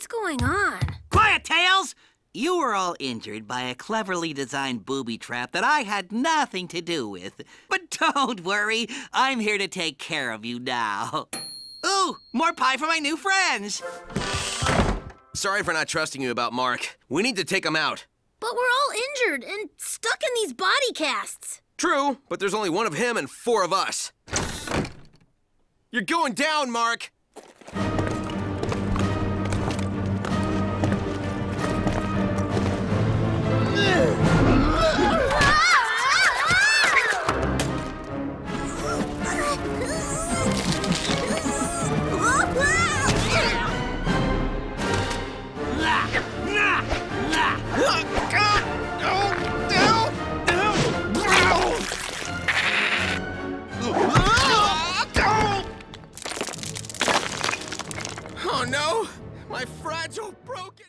What's going on? Quiet, Tails! You were all injured by a cleverly designed booby trap that I had nothing to do with. But don't worry, I'm here to take care of you now. Ooh, more pie for my new friends! Sorry for not trusting you about Mark. We need to take him out. But we're all injured and stuck in these body casts. True, but there's only one of him and 4 of us. You're going down, Mark! Oh no! My fragile, broken...